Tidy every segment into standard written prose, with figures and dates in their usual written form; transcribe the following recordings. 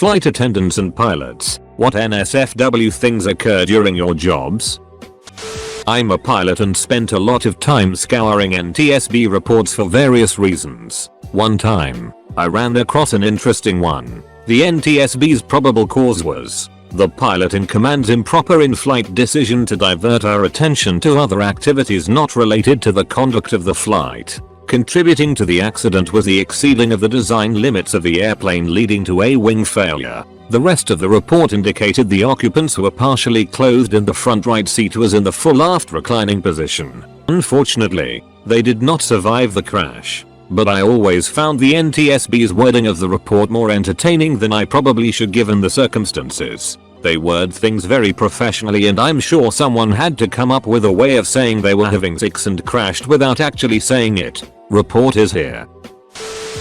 Flight attendants and pilots, what NSFW things occur during your jobs? I'm a pilot and spent a lot of time scouring NTSB reports for various reasons. One time, I ran across an interesting one. The NTSB's probable cause was the pilot in command's improper in-flight decision to divert our attention to other activities not related to the conduct of the flight. Contributing to the accident was the exceeding of the design limits of the airplane, leading to a wing failure. The rest of the report indicated the occupants were partially clothed and the front right seat was in the full aft reclining position. Unfortunately, they did not survive the crash. But I always found the NTSB's wording of the report more entertaining than I probably should given the circumstances. They word things very professionally, and I'm sure someone had to come up with a way of saying they were having sex and crashed without actually saying it. Report is here.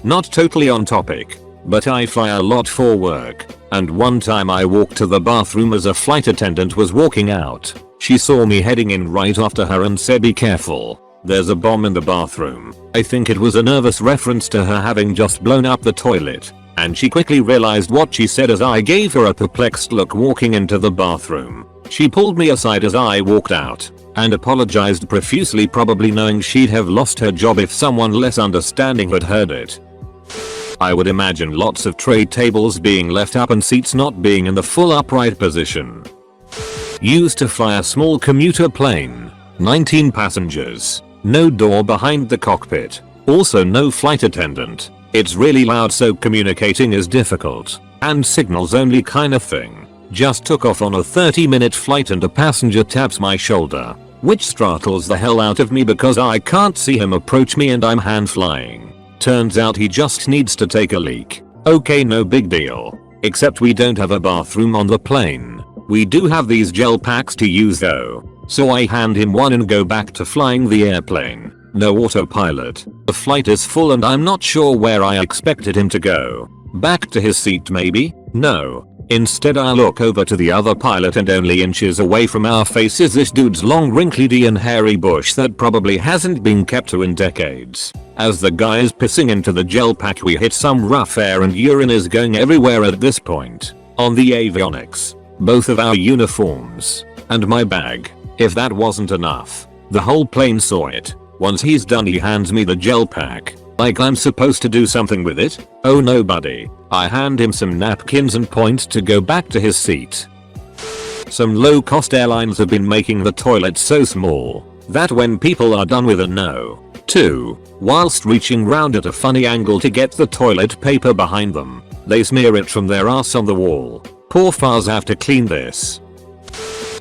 Not totally on topic, but I fly a lot for work, and one time I walked to the bathroom as a flight attendant was walking out. She saw me heading in right after her and said, "Be careful. There's a bomb in the bathroom." I think it was a nervous reference to her having just blown up the toilet, and she quickly realized what she said as I gave her a perplexed look walking into the bathroom. She pulled me aside as I walked out and apologized profusely, probably knowing she'd have lost her job if someone less understanding had heard it. I would imagine lots of tray tables being left up and seats not being in the full upright position. Used to fly a small commuter plane, 19 passengers. No door behind the cockpit. Also no flight attendant. It's really loud, so communicating is difficult. And signals only kind of thing. Just took off on a 30-minute flight and a passenger taps my shoulder, which startles the hell out of me because I can't see him approach me and I'm hand flying. Turns out he just needs to take a leak. Okay, no big deal. Except we don't have a bathroom on the plane. We do have these gel packs to use though. So I hand him one and go back to flying the airplane. No autopilot. The flight is full and I'm not sure where I expected him to go. Back to his seat maybe? No. Instead I look over to the other pilot and only inches away from our face is this dude's long wrinkly and hairy bush that probably hasn't been kept to in decades. As the guy is pissing into the gel pack, we hit some rough air and urine is going everywhere at this point. On the avionics, both of our uniforms, and my bag. If that wasn't enough, the whole plane saw it. Once he's done, he hands me the gel pack, like I'm supposed to do something with it. Oh no buddy. I hand him some napkins and point to go back to his seat. Some low cost airlines have been making the toilet so small that when people are done with a no to, whilst reaching round at a funny angle to get the toilet paper behind them, they smear it from their ass on the wall. Poor fars have to clean this.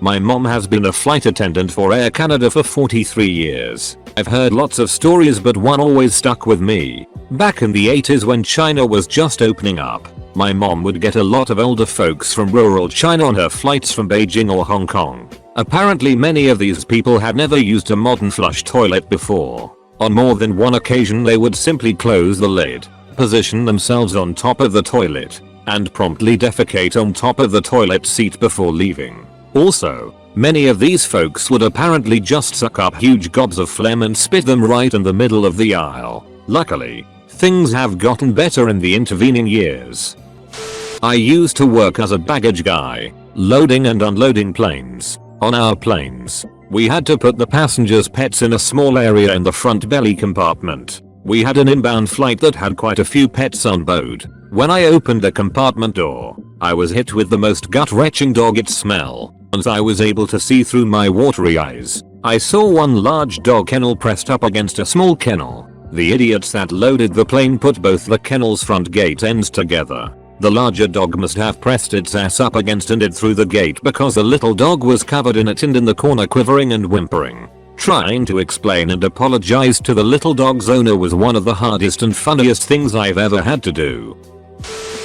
My mom has been a flight attendant for Air Canada for 43 years. I've heard lots of stories, but one always stuck with me. Back in the 80s when China was just opening up, my mom would get a lot of older folks from rural China on her flights from Beijing or Hong Kong. Apparently many of these people had never used a modern flush toilet before. On more than one occasion they would simply close the lid, position themselves on top of the toilet, and promptly defecate on top of the toilet seat before leaving. Also, many of these folks would apparently just suck up huge gobs of phlegm and spit them right in the middle of the aisle. Luckily, things have gotten better in the intervening years. I used to work as a baggage guy, loading and unloading planes. On our planes, we had to put the passengers' pets in a small area in the front belly compartment. We had an inbound flight that had quite a few pets on board. When I opened the compartment door, I was hit with the most gut-wrenching dog smell. Once I was able to see through my watery eyes, I saw one large dog kennel pressed up against a small kennel. The idiots that loaded the plane put both the kennel's front gate ends together. The larger dog must have pressed its ass up against and it through the gate because the little dog was covered in it and in the corner quivering and whimpering. Trying to explain and apologize to the little dog's owner was one of the hardest and funniest things I've ever had to do.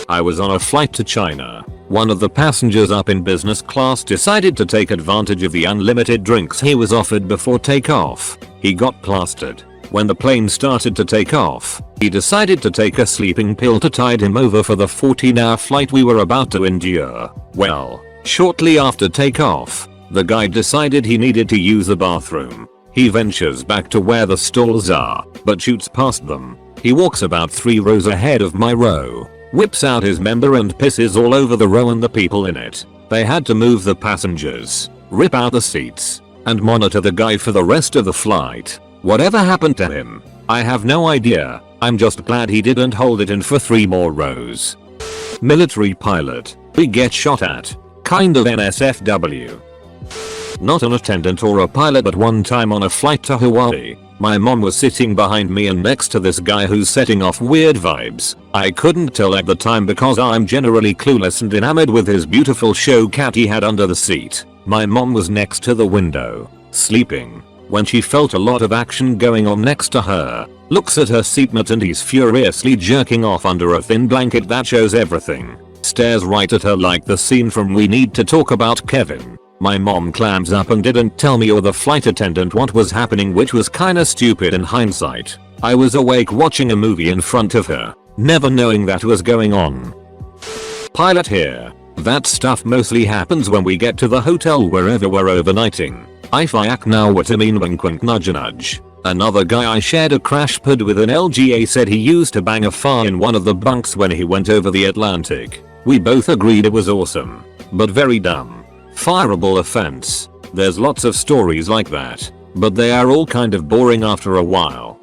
I was on a flight to China. One of the passengers up in business class decided to take advantage of the unlimited drinks he was offered before takeoff. He got plastered. When the plane started to take off, he decided to take a sleeping pill to tide him over for the 14-hour flight we were about to endure. Well, shortly after takeoff, the guy decided he needed to use the bathroom. He ventures back to where the stalls are, but shoots past them. He walks about 3 rows ahead of my row. whips out his member and pisses all over the row and the people in it. They had to move the passengers, rip out the seats, and monitor the guy for the rest of the flight. Whatever happened to him? I have no idea. I'm just glad he didn't hold it in for 3 more rows. Military pilot. We get shot at. Kind of NSFW. Not an attendant or a pilot, but one time on a flight to Hawaii, my mom was sitting behind me and next to this guy who's setting off weird vibes. I couldn't tell at the time because I'm generally clueless and enamored with his beautiful show cat he had under the seat. My mom was next to the window, sleeping, when she felt a lot of action going on next to her. Looks at her seatmate and he's furiously jerking off under a thin blanket that shows everything. Stares right at her like the scene from We Need to Talk About Kevin. My mom clams up and didn't tell me or the flight attendant what was happening, which was kinda stupid in hindsight. I was awake watching a movie in front of her, never knowing that was going on. Pilot here. That stuff mostly happens when we get to the hotel wherever we're overnighting. I fiak now what I mean, wink wink nudge nudge. Another guy I shared a crash pad with in LGA said he used to bang a fire in one of the bunks when he went over the Atlantic. We both agreed it was awesome, but very dumb. Fireable offense. There's lots of stories like that, but they are all kind of boring after a while.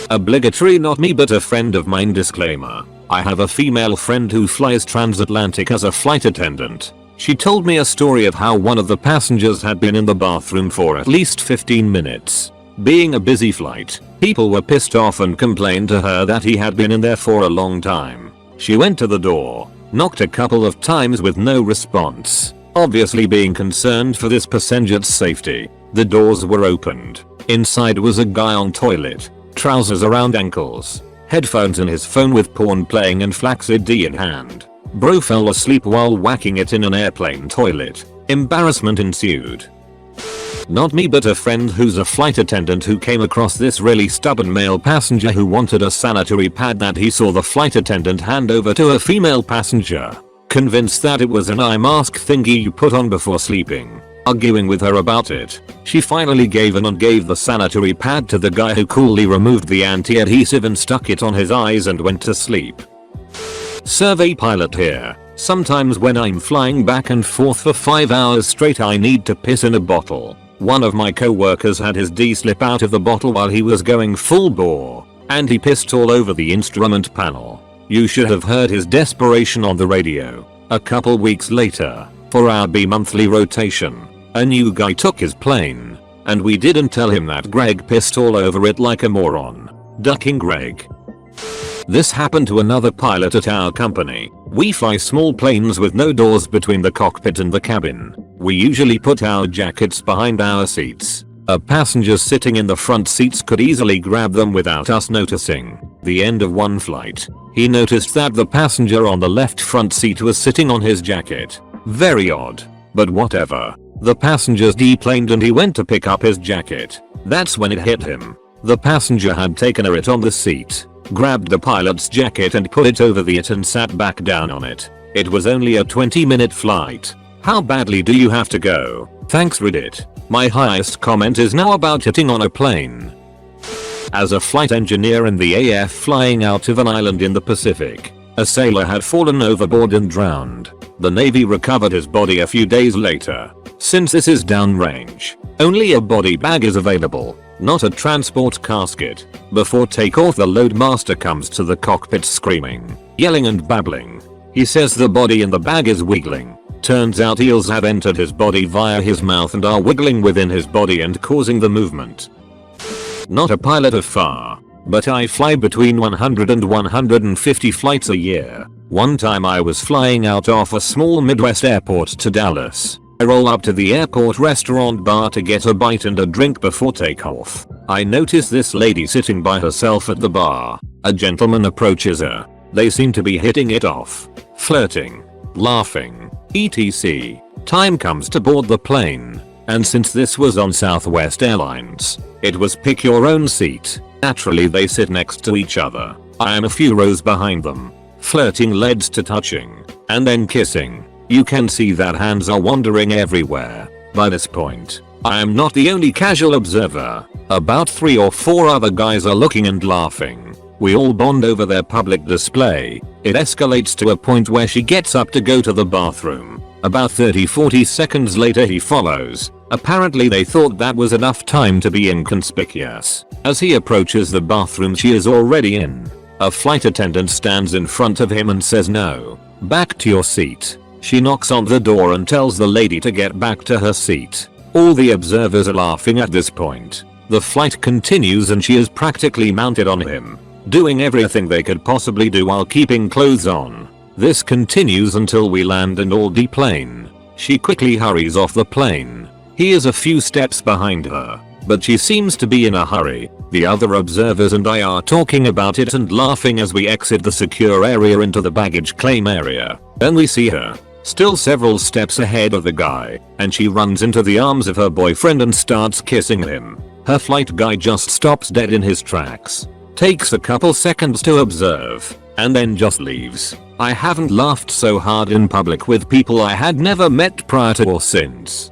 Obligatory not me but a friend of mine disclaimer. I have a female friend who flies transatlantic as a flight attendant. She told me a story of how one of the passengers had been in the bathroom for at least 15 minutes. Being a busy flight, people were pissed off and complained to her that he had been in there for a long time. She went to the door, knocked a couple of times with no response. Obviously being concerned for this passenger's safety, the doors were opened. Inside was a guy on toilet, trousers around ankles, headphones in his phone with porn playing and flaccid D in hand. Bro fell asleep while whacking it in an airplane toilet. Embarrassment ensued. Not me but a friend who's a flight attendant who came across this really stubborn male passenger who wanted a sanitary pad that he saw the flight attendant hand over to a female passenger. Convinced that it was an eye mask thingy you put on before sleeping. Arguing with her about it, she finally gave in and gave the sanitary pad to the guy who coolly removed the anti-adhesive and stuck it on his eyes and went to sleep. Survey pilot here. Sometimes when I'm flying back and forth for 5 hours straight I need to piss in a bottle. One of my co-workers had his D slip out of the bottle while he was going full bore, and he pissed all over the instrument panel. You should have heard his desperation on the radio. A couple weeks later, for our bi-monthly rotation, a new guy took his plane, and we didn't tell him that Greg pissed all over it like a moron. Ducking Greg. This happened to another pilot at our company. We fly small planes with no doors between the cockpit and the cabin. We usually put our jackets behind our seats. A passenger sitting in the front seats could easily grab them without us noticing. The end of one flight, he noticed that the passenger on the left front seat was sitting on his jacket. Very odd, but whatever. The passengers deplaned and he went to pick up his jacket. That's when it hit him. The passenger had taken it on the seat, grabbed the pilot's jacket and put it over it and sat back down on it. It was only a 20-minute flight. How badly do you have to go? Thanks Reddit. My highest comment is now about hitting on a plane. As a flight engineer in the AF flying out of an island in the Pacific, a sailor had fallen overboard and drowned. The Navy recovered his body a few days later. Since this is downrange, only a body bag is available, not a transport casket. Before takeoff the loadmaster comes to the cockpit screaming, yelling and babbling. He says the body in the bag is wiggling. Turns out eels have entered his body via his mouth and are wiggling within his body and causing the movement. Not a pilot of FAR, but I fly between 100 and 150 flights a year. One time I was flying out of a small Midwest airport to Dallas. I roll up to the airport restaurant bar to get a bite and a drink before takeoff. I notice this lady sitting by herself at the bar. A gentleman approaches her. They seem to be hitting it off, flirting, laughing, etc. Time comes to board the plane, and since this was on Southwest Airlines, it was pick your own seat. Naturally they sit next to each other. I am a few rows behind them. Flirting leads to touching, and then kissing. You can see that hands are wandering everywhere. By this point, I am not the only casual observer. About 3 or 4 other guys are looking and laughing. We all bond over their public display. It escalates to a point where she gets up to go to the bathroom. About 30-40 seconds later he follows. Apparently they thought that was enough time to be inconspicuous. As he approaches the bathroom she is already in. A flight attendant stands in front of him and says no. Back to your seat. She knocks on the door and tells the lady to get back to her seat. All the observers are laughing at this point. The flight continues and she is practically mounted on him, doing everything they could possibly do while keeping clothes on. This continues until we land and all deplane. She quickly hurries off the plane. He is a few steps behind her, but she seems to be in a hurry. The other observers and I are talking about it and laughing as we exit the secure area into the baggage claim area. Then we see her, still several steps ahead of the guy, and she runs into the arms of her boyfriend and starts kissing him. Her flight guy just stops dead in his tracks, takes a couple seconds to observe, and then just leaves. I haven't laughed so hard in public with people I had never met prior to or since.